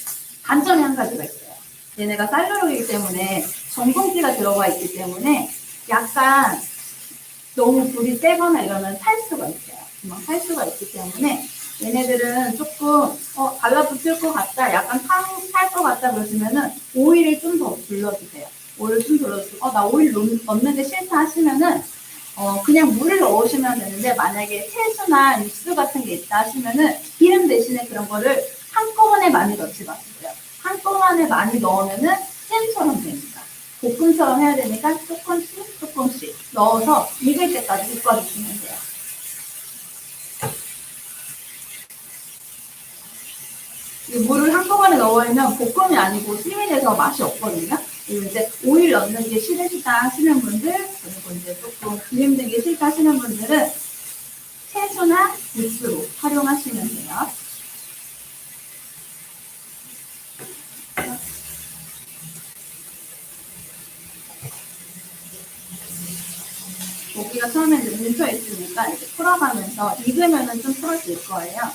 단점이 한 가지가 있어요. 얘네가 쌀누룩이기 때문에 전분기가 들어가 있기 때문에 약간 너무 불이 세거나 이러면 탈 수가 있어요. 금방 탈 수가 있기 때문에 얘네들은 조금 달라붙을 것 같다, 약간 탈 것 같다 그러시면은 오일을 좀 더 둘러주세요. 오일 좀 둘러주고 나 오일 넣는 게 싫다 하시면은 그냥 물을 넣으시면 되는데 만약에 채소나 육수 같은 게 있다 하시면은 기름 대신에 그런 거를 한꺼번에 많이 넣지 마세요. 한꺼번에 많이 넣으면은 잼처럼 됩니다. 볶음처럼 해야 되니까 조금씩 넣어서 익을 때까지 볶아주시면 돼요. 이 물을 한꺼번에 넣으면 볶음이 아니고 찜이 돼서 맛이 없거든요. 그리고 이제 오일 넣는 게 싫으시다 하시는 분들, 그리고 이제 조금 기름 든게 싫다 하시는 분들은 채소나 육수로 활용하시면 돼요. 고기가 처음에 이제 뭉쳐 있으니까 이제 풀어가면서 익으면은 좀 풀어질 거예요.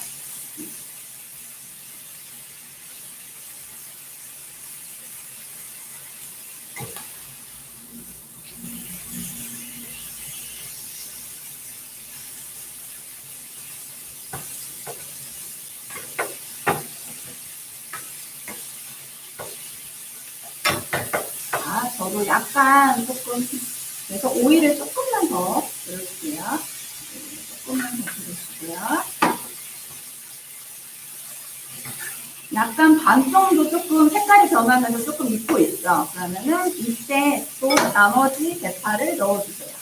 자, 저도 약간 조금 그래서 오일을 조금만 더 넣을게요. 조금만 더 넣어주고요. 약간 반 정도 조금 색깔이 변하면서 조금 익고 있어. 그러면은 이때 또 나머지 대파를 넣어주세요.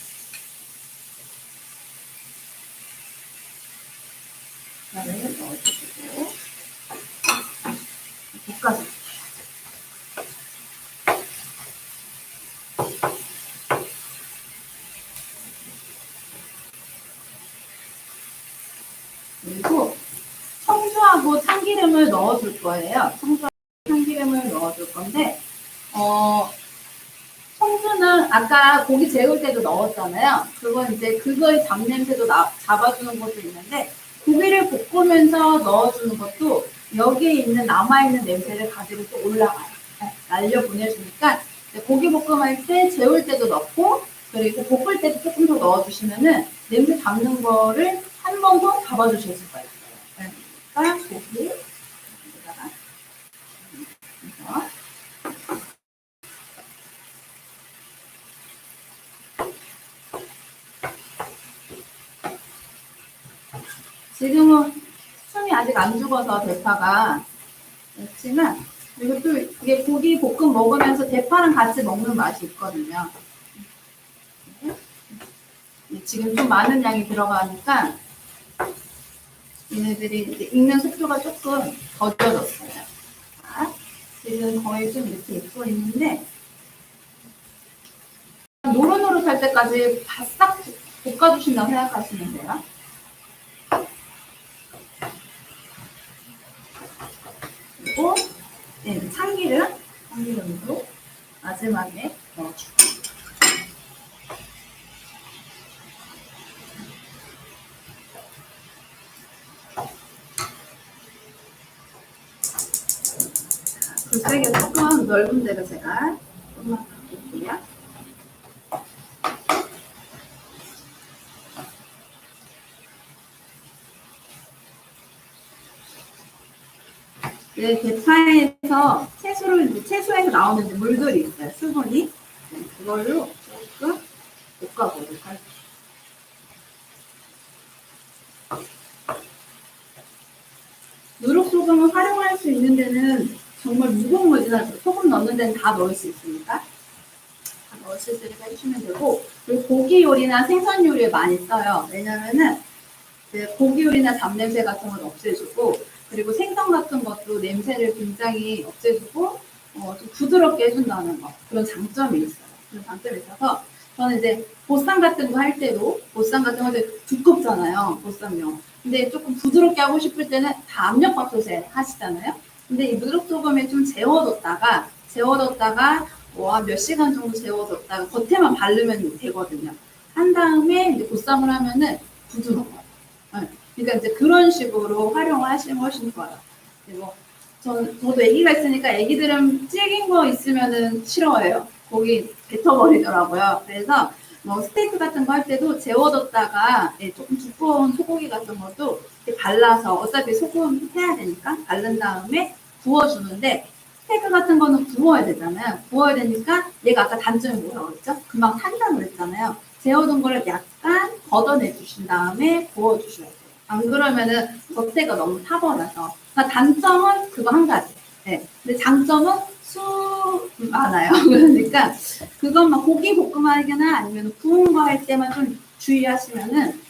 대파를 넣어주시고 볶아주세요. 그리고 청주하고 참기름을 넣어줄 거예요. 청주하고 참기름을 넣어줄 건데 청주는 아까 고기 재울 때도 넣었잖아요. 그건 이제 그거의 잡냄새도 잡아주는 것도 있는데 고기를 볶으면서 넣어주는 것도 여기에 있는 남아있는 냄새를 가지고 또 올라가요. 날려 보내주니까 고기 볶음할 때 재울 때도 넣고 그리고 볶을 때도 조금 더 넣어주시면은 냄새 잡는 거를 한 번 더 잡아주실 수가 있어요. 그러니까 고기 여기다가 지금은 숨이 아직 안 죽어서 대파가 그렇지만 그리고 또 이게 고기 볶음 먹으면서 대파랑 같이 먹는 맛이 있거든요. 지금 좀 많은 양이 들어가니까 얘네들이 이제 익는 속도가 조금 더뎌졌어요. 자, 지금 거의 좀 이렇게 익고 있는데 노릇노릇할 때까지 바싹 볶아주신다고 생각하시면 돼요. 그리고 참기름도 마지막에 넣어주고 불세게 조금 넓은 데로 제가 조금만 바꿀게요. 네, 대파에서 채소에서 나오는 이제 물들이 있어요. 수분이. 네, 그걸로 조금 볶아보도록 할게요. 누룩소금을 활용할 수 있는 데는 정말 무거운 거 있잖아요. 소금 넣는 데는 다 넣을 수 있으니까. 다 넣을 수 있으니까 해주시면 되고, 그리고 고기 요리나 생선 요리에 많이 써요. 왜냐면은 그 고기 요리나 잡냄새 같은 건 없애주고, 그리고 생선 같은 것도 냄새를 굉장히 없애주고, 좀 부드럽게 해준다는 거. 그런 장점이 있어요. 그런 장점이 있어서, 저는 이제 보쌈 같은 거 할 때도, 보쌈 같은 거 할 때 두껍잖아요. 보쌈용. 근데 조금 부드럽게 하고 싶을 때는 다 압력밥솥에 하시잖아요. 근데 이 누룩소금에 좀 재워뒀다가, 몇 시간 정도 재워뒀다가 겉에만 바르면 되거든요. 한 다음에 이제 보쌈을 하면은 부드러워요. 네. 그러니까 이제 그런 식으로 활용을 하시면 훨씬 좋아요. 그리고 저도 아기가 있으니까 아기들은 질긴 거 있으면은 싫어해요. 고기 뱉어버리더라고요. 그래서 뭐 스테이크 같은 거 할 때도 재워뒀다가 조금 두꺼운 소고기 같은 것도 이렇게 발라서 어차피 소금 해야 되니까 바른 다음에 구워주는데 스테이크 같은 거는 구워야 되잖아요. 구워야 되니까 얘가 아까 단점이 뭐라고 그랬죠? 금방 탄다고 그랬잖아요. 재워둔 거를 약간 걷어내 주신 다음에 구워주셔야 돼요. 안 그러면은 겉에가 너무 타버려서. 그러니까 단점은 그거 한 가지. 네. 근데 장점은 많아요. 그러니까 그것만 고기 볶음하거나 아니면 구운 거 할 때만 좀 주의하시면은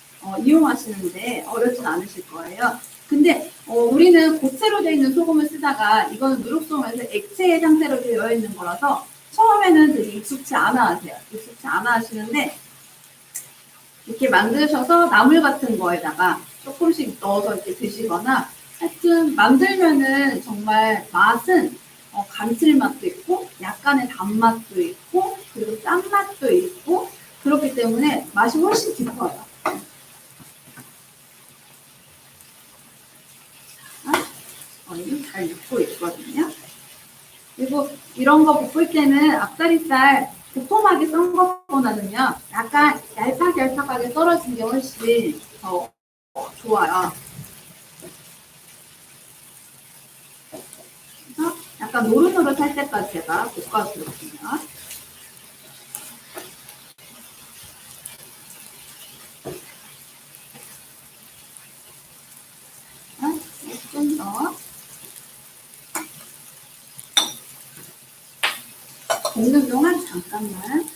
이용하시는데 어렵진 않으실 거예요. 근데 우리는 고체로 되어 있는 소금을 쓰다가 이거는 누룩소금에서 액체 상태로 되어 있는 거라서 처음에는 되게 익숙치 않아 하세요. 익숙치 않아 하시는데 이렇게 만드셔서 나물 같은 거에다가 조금씩 넣어서 이렇게 드시거나 하여튼 만들면은 정말 맛은 감칠맛도 있고 약간의 단맛도 있고 그리고 짠맛도 있고 그렇기 때문에 맛이 훨씬 깊어요. 이게 잘 익고 있거든요. 그리고 이런 거 볶을 때는 앞다리살 도톰하게 썬 것보다는요 약간 얄팍얄팍하게 썰어진 게 훨씬 더 좋아요. 그래서 약간 노릇노릇할 때까지 제가 볶아주거든요. 좀 더 볶는 동안 잠깐만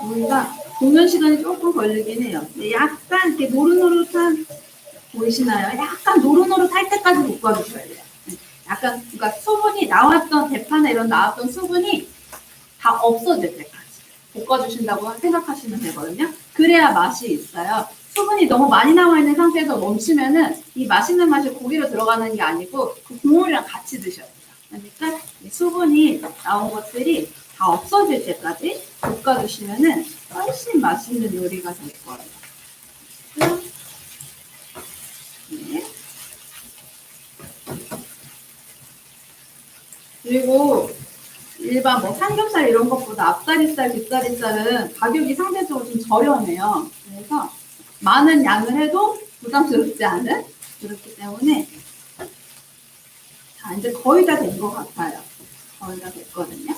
우리가 볶는 시간이 조금 걸리긴 해요. 약간 이렇게 노릇노릇한 보이시나요? 약간 노릇노릇할 때까지 볶아주셔야 돼요. 약간 그러니까 수분이 나왔던 대파나 이런 나왔던 수분이 다 없어질 때까지 볶아주신다고 생각하시면 되거든요. 그래야 맛이 있어요. 수분이 너무 많이 남아 있는 상태에서 멈추면은 이 맛있는 맛이 고기로 들어가는 게 아니고 그 국물이랑 같이 드셔야 돼요. 그러니까 이 수분이 나온 것들이 다 없어질 때까지 볶아주시면은 훨씬 맛있는 요리가 될 거예요. 네. 그리고 일반 뭐 삼겹살 이런 것보다 앞다리살, 뒷다리살은 가격이 상대적으로 좀 저렴해요. 그래서 많은 양을 해도 부담스럽지 않은 그렇기 때문에 자 이제 거의 다 된 것 같아요. 거의 다 됐거든요.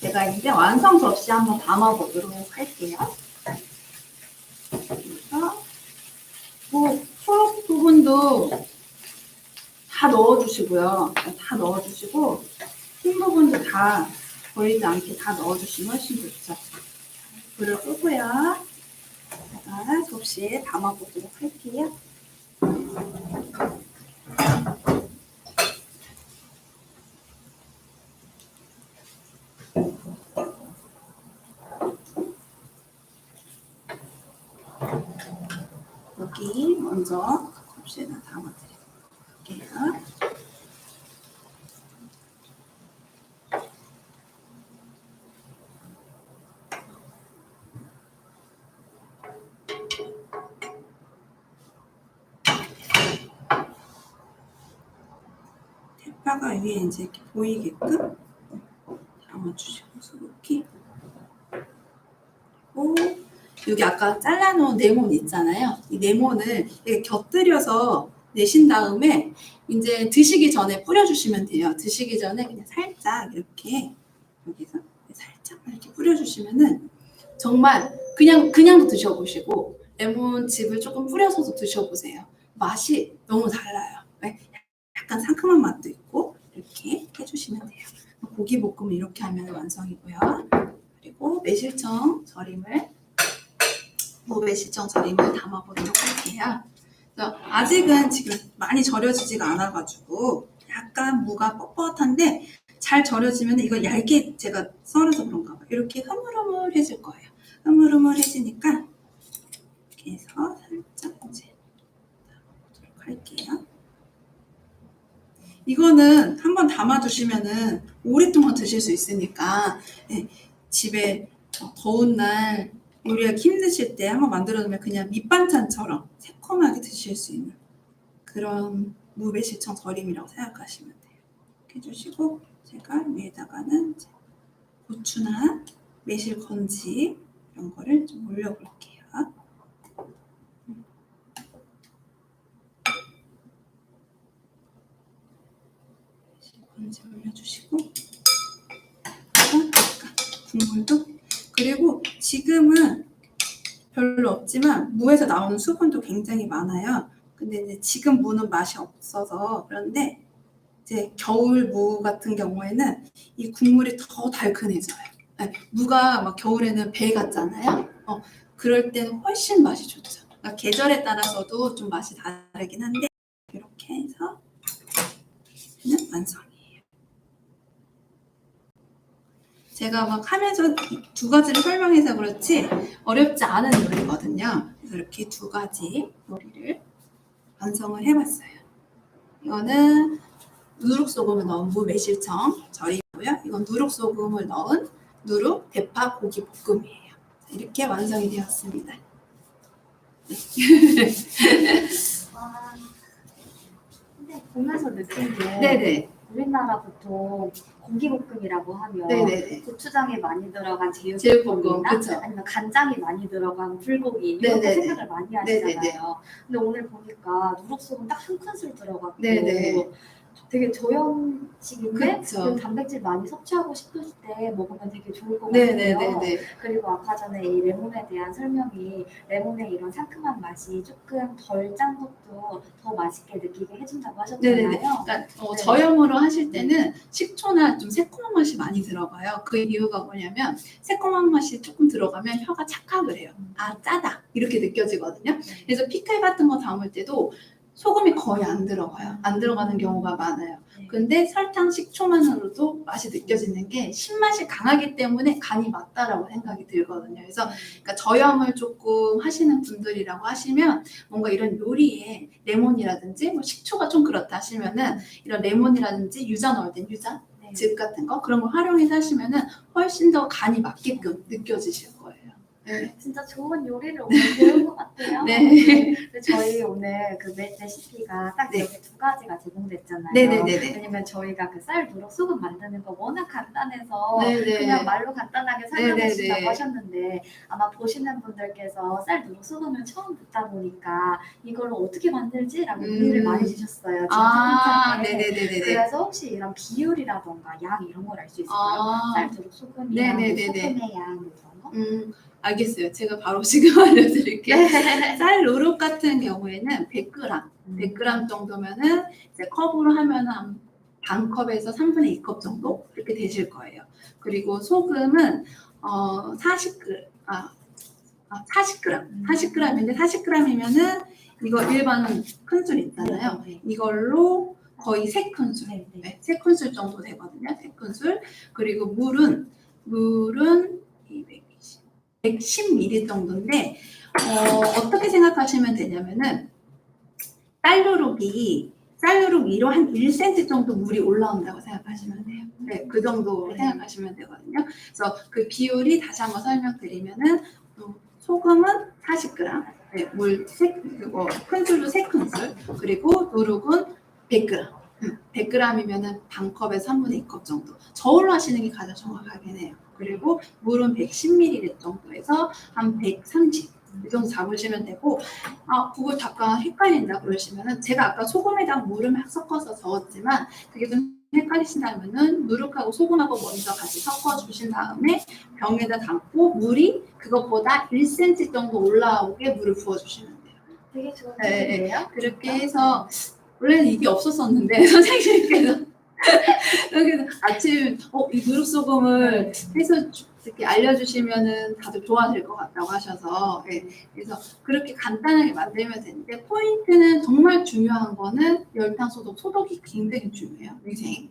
제가 이제 완성 접시 한번 담아보도록 할게요. 그래서 뭐 초록 부분도 다 넣어주시고요. 다 넣어주시고 흰 부분도 다 보이지 않게 다 넣어주시면 훨씬 좋죠. 불을 끄고요. 제가 접시에 담아보도록 할게요. 여기 먼저 접시에다 담아드릴게요. 대파가 위에 이제 이렇게 보이게끔 담아주시고 수북히. 그리고 여기 아까 잘라놓은 레몬 있잖아요. 이 레몬을 이렇게 곁들여서 내신 다음에 이제 드시기 전에 뿌려주시면 돼요. 드시기 전에 그냥 살짝 이렇게 여기서 살짝 이렇게 뿌려주시면은 정말 그냥도 드셔보시고 레몬즙을 조금 뿌려서도 드셔보세요. 맛이 너무 달라요. 약간 상큼한 맛도 있고 이렇게 해주시면 돼요. 고기 볶음을 이렇게 하면 완성이고요. 그리고 매실청 절임을 담아보도록 할게요. 아직은 지금 많이 절여지지가 않아가지고 약간 무가 뻣뻣한데 잘 절여지면 이거 얇게 제가 썰어서 그런가 봐요. 이렇게 흐물흐물해질 거예요. 흐물흐물해지니까 이렇게 해서 살짝 이제 담아보도록 할게요. 이거는 한번 담아두시면은 오랫동안 드실 수 있으니까 집에 더운 날 요리하기 힘드실 때 한번 만들어 놓으면 그냥 밑반찬처럼 새콤하게 드실 수 있는 그런 무매실청 절임이라고 생각하시면 돼요. 이렇게 해주시고 제가 위에다가는 고추나 매실 건지 이런 거를 좀 올려볼게요. 매실 건지 올려주시고 국물도 그리고 지금은 별로 없지만 무에서 나오는 수분도 굉장히 많아요. 근데 이제 지금 무는 맛이 없어서 그런데 이제 겨울 무 같은 경우에는 이 국물이 더 달큰해져요. 무가 막 겨울에는 배 같잖아요. 그럴 때는 훨씬 맛이 좋죠. 그러니까 계절에 따라서도 좀 맛이 다르긴 한데 이렇게 해서 완성이에요. 제가 막 하면서 두 가지를 설명해서 그렇지 어렵지 않은 요리거든요. 그래서 이렇게 두 가지 요리를 완성을 해봤어요. 이거는 누룩소금을 넣은 무 매실청 절이고요. 이건 누룩소금을 넣은 누룩 대파 고기 볶음이에요. 이렇게 완성이 되었습니다.
근데 보면서 느낀 게
네네.
우리나라 보통 고기볶음이라고 하면
네네네.
고추장이 많이 들어간
제육볶음,
제육볶음이나
그쵸.
아니면 간장이 많이 들어간 불고기 이렇게
네네네.
생각을 많이 하시잖아요.
네네네.
근데 오늘 보니까 누룩소금 딱 한 큰술 들어갔고
네네.
되게 저염식인데
그쵸.
단백질 많이 섭취하고 싶으실 때 먹으면 되게 좋을 것 같아요.
네네네네.
그리고 아까 전에 이 레몬에 대한 설명이 레몬의 이런 상큼한 맛이 조금 덜 짠 것도 더 맛있게 느끼게 해준다고 하셨잖아요.
네네네. 그러니까
네.
저염으로 하실 때는 식초나 좀 새콤한 맛이 많이 들어가요. 그 이유가 뭐냐면 새콤한 맛이 조금 들어가면 혀가 착각을 해요. 아, 짜다 이렇게 느껴지거든요. 그래서 피클 같은 거 담을 때도 소금이 거의 안 들어가요. 안 들어가는 경우가 많아요. 근데 설탕, 식초만으로도 맛이 느껴지는 게 신맛이 강하기 때문에 간이 맞다라고 생각이 들거든요. 그래서 그러니까 저염을 조금 하시는 분들이라고 하시면 뭔가 이런 요리에 레몬이라든지 뭐 식초가 좀 그렇다 하시면은 이런 레몬이라든지 유자 넣을 땐 유자 즙 같은 거 그런 걸 활용해서 하시면은 훨씬 더 간이 맞게끔 느껴지실 거예요. 네.
진짜 좋은 요리를 오늘 배운 것 같아요.
네.
근데 저희 오늘 그 레시피가 딱
네.
이렇게 두 가지가 제공됐잖아요.
네네네네.
왜냐면 저희가 그 쌀 누룩 소금 만드는 거 워낙 간단해서
네네.
그냥 말로 간단하게 설명해
네네네.
주신다고 하셨는데 아마 보시는 분들께서 쌀 누룩 소금을 처음 듣다 보니까 이걸 어떻게 만들지라고 문의를 많이 주셨어요.
아,
채팅창에.
네네네네.
그래서 혹시 이런 비율이라던가 양 이런 걸 알 수 있을까요? 쌀 누룩 소금이랑
네네네네.
소금의 양 이런 거?
알겠어요. 제가 바로 지금 알려드릴게요.
네.
쌀 누룩 같은 경우에는 100g 정도면은 이제 컵으로 하면 한 반 컵에서 3분의 2컵 정도 이렇게 되실 거예요. 그리고 소금은 40g, 40g인데 40g이면은 이거 일반 큰술 있잖아요. 이걸로 거의 3큰술, 네, 3큰술 정도 되거든요. 3큰술. 그리고 물은 110ml 정도인데 어떻게 생각하시면 되냐면은 쌀누룩 위로 한 1cm 정도 물이 올라온다고 생각하시면 돼요. 네, 그 정도 생각하시면 되거든요. 그래서 그 비율이 다시 한번 설명드리면은 소금은 40g, 네, 큰술로 3큰술, 그리고 누룩은 100g. 100g이면은 반 컵에서 3분의 2컵 정도. 저울로 하시는 게 가장 정확하긴 해요. 그리고 물은 110ml 정도에서 한 130. 이 정도 잡으시면 되고, 그거 잠깐 헷갈린다 그러시면은, 제가 아까 소금에다가 물을 막 섞어서 저었지만, 그게 좀 헷갈리신다면은, 누룩하고 소금하고 먼저 같이 섞어주신 다음에, 병에다 담고, 물이 그것보다 1cm 정도 올라오게 물을 부어주시면 돼요.
되게 좋은
네,
팁인데요.
그렇게 해서, 원래는 이게 없었었는데, 선생님께서 여기서 아침 이 누룩소금을 해서 이렇게 알려주시면은 다들 좋아하실 것 같다고 하셔서 그래서 그렇게 간단하게 만들면 되는데 포인트는 정말 중요한 거는 열탕 소독이 굉장히 중요해요. 위생.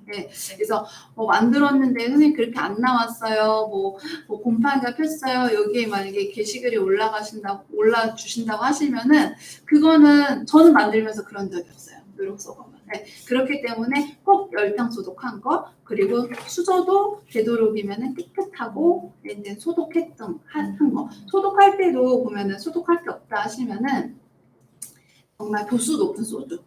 그래서 만들었는데 선생님 그렇게 안 나왔어요. 뭐 곰팡이가 폈어요. 여기에 만약에 게시글이 올라주신다고 하시면은 그거는 저는 만들면서 그런 적이 없어요. 누룩소금은. 그렇기 때문에 꼭 열탕 소독한 거 그리고 수저도 되도록이면 깨끗하고 이제 소독했던 한 거. 소독할 때도 보면은 소독할 게 없다 하시면은 정말 도수 높은 소주.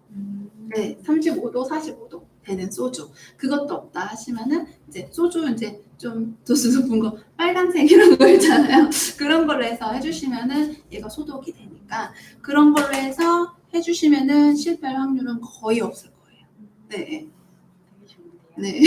35도, 45도 되는 소주. 그것도 없다 하시면은 이제 소주 이제 좀 도수 높은 거 빨간색 이런 거 있잖아요. 그런 걸로 해서 해주시면은 얘가 소독이 되니까 그런 걸로 해서 해주시면은 실패할 확률은 거의 없을 거예요. 네.
되게 좋은데요.
네.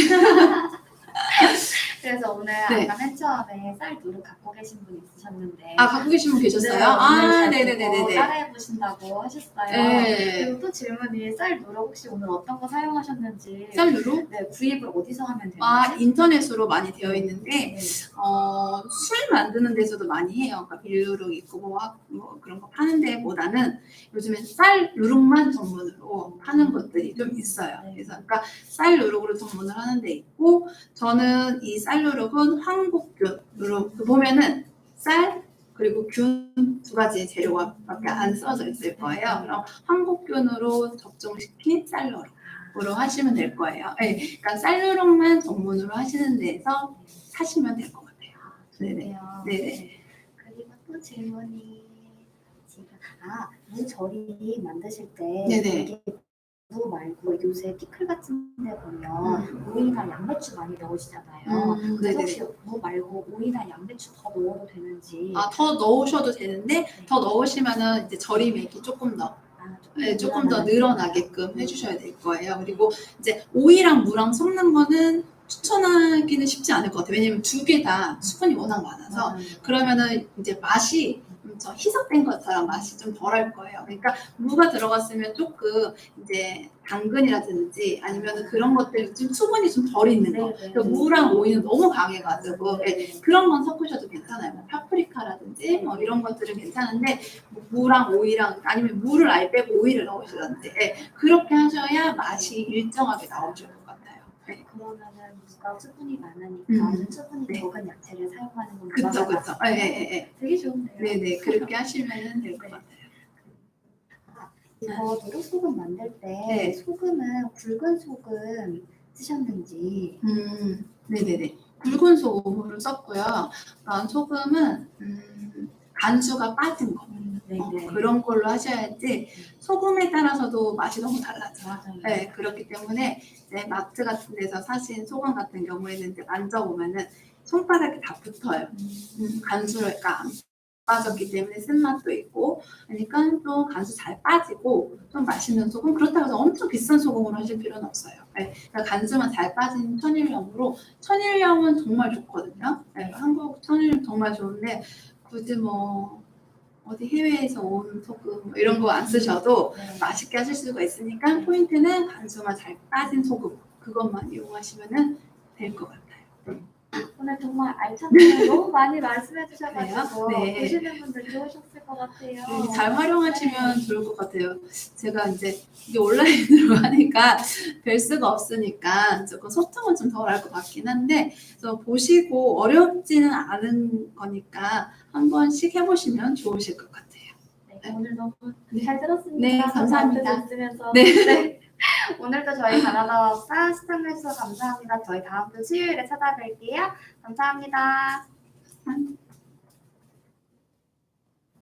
그래서 오늘
네.
아까 맨 처음에 쌀 누룩 갖고 계신 분 있으셨는데
갖고 계신 분 계셨어요?
네네네네. 따라해 보신다고 하셨어요.
네.
그리고 또 질문이 쌀 누룩 혹시 오늘 어떤 거 사용하셨는지.
쌀 누룩?
네, 구입을 어디서 하면 되는지.
인터넷으로 많이 되어 있는데
네.
술 만드는 데서도 많이 해요. 그러니까 빌누룩 있고 뭐 그런 거 파는 데보다는 요즘엔 쌀 누룩만 전문으로 파는 것들이 좀 있어요. 그래서 그러니까 쌀 누룩으로 전문을 하는 데 있고 저는 이 쌀 누룩은 황복균 누룩 보면은 쌀 그리고 균 두 가지 재료가밖에 안 써져 있을 거예요. 그럼 황복균으로 접종시킨 쌀 누룩으로 하시면 될 거예요. 그러니까 쌀 누룩만 전문으로 하시는 데에서 사시면 될 것 같아요. 네네.
그리고 또 질문이 지금 무절임 만드실 때
네네.
이게 무 말고 요새 피클 같은 데 보면 오이나 양배추 많이 넣으시잖아요. 그래서 혹시 무 말고 오이나 양배추 더 넣어도 되는지.
더 넣으셔도 되는데 더 넣으시면은 이제 절임 맥이 조금 더 조금 더 늘어나게끔 해주셔야 될 거예요. 그리고 이제 오이랑 무랑 섞는 거는 추천하기는 쉽지 않을 것 같아요. 왜냐면 두 개 다 수분이 워낙 많아서 그러면은 이제 맛이 좀 희석된 것처럼 맛이 좀 덜할 거예요. 그러니까 무가 들어갔으면 조금 이제 당근이라든지 아니면 그런 것들이 좀 수분이 좀 덜 있는 거. 그러니까 무랑 오이는 너무 강해가지고 그런 건 섞으셔도 괜찮아요. 뭐 파프리카라든지 뭐 이런 것들은 괜찮은데 무랑 오이랑 아니면 무를 아예 빼고 오이를 넣으시던지 그렇게 하셔야 맛이 일정하게 나오실 것 같아요.
그러면은 무가 수분이 많으니까 수분이 적은 야채를 사용하는 건 그쵸. 되게 좋은데요.
네네 그렇게 하시면 될 것 같아요.
이거 누룩소금 만들 때 소금은 굵은 소금 쓰셨는지.
네네네. 굵은 소금을 썼고요. 소금은 간수가 빠진 거. 그런 걸로 하셔야지 소금에 따라서도 맛이 너무 달라져요. 그렇기 때문에 마트 같은 데서 사신 소금 같은 경우에는 이제 만져보면은 손바닥에 다 붙어요. 간수가 안 빠졌기 때문에 쓴맛도 있고 그러니까 좀 간수 잘 빠지고 좀 맛있는 소금 그렇다고 해서 엄청 비싼 소금으로 하실 필요는 없어요. 그러니까 간수만 잘 빠진 천일염으로 천일염은 정말 좋거든요. 한국 천일염 정말 좋은데 굳이 뭐 어디 해외에서 온 소금 이런 거 안 쓰셔도 맛있게 하실 수가 있으니까 포인트는 간수만 잘 빠진 소금 그것만 이용하시면 될 것 같아요.
오늘 정말 알찬 내용 너무 많이 말씀해 주셔가지고
네.
보시는 분들 좋으셨을 것 같아요.
잘 활용하시면 좋을 것 같아요. 제가 이제 이게 온라인으로 하니까 뵐 수가 없으니까 조금 소통은 좀 덜 할 것 같긴 한데 그래서 보시고 어렵지는 않은 거니까 한 번씩 해보시면 좋으실 것 같아요.
오늘 너무 잘 들었습니다.
네, 감사합니다.
오늘도 저희 가나다와 옥사 시청해주셔서 감사합니다. 저희 다음 주 수요일에 찾아뵐게요. 감사합니다.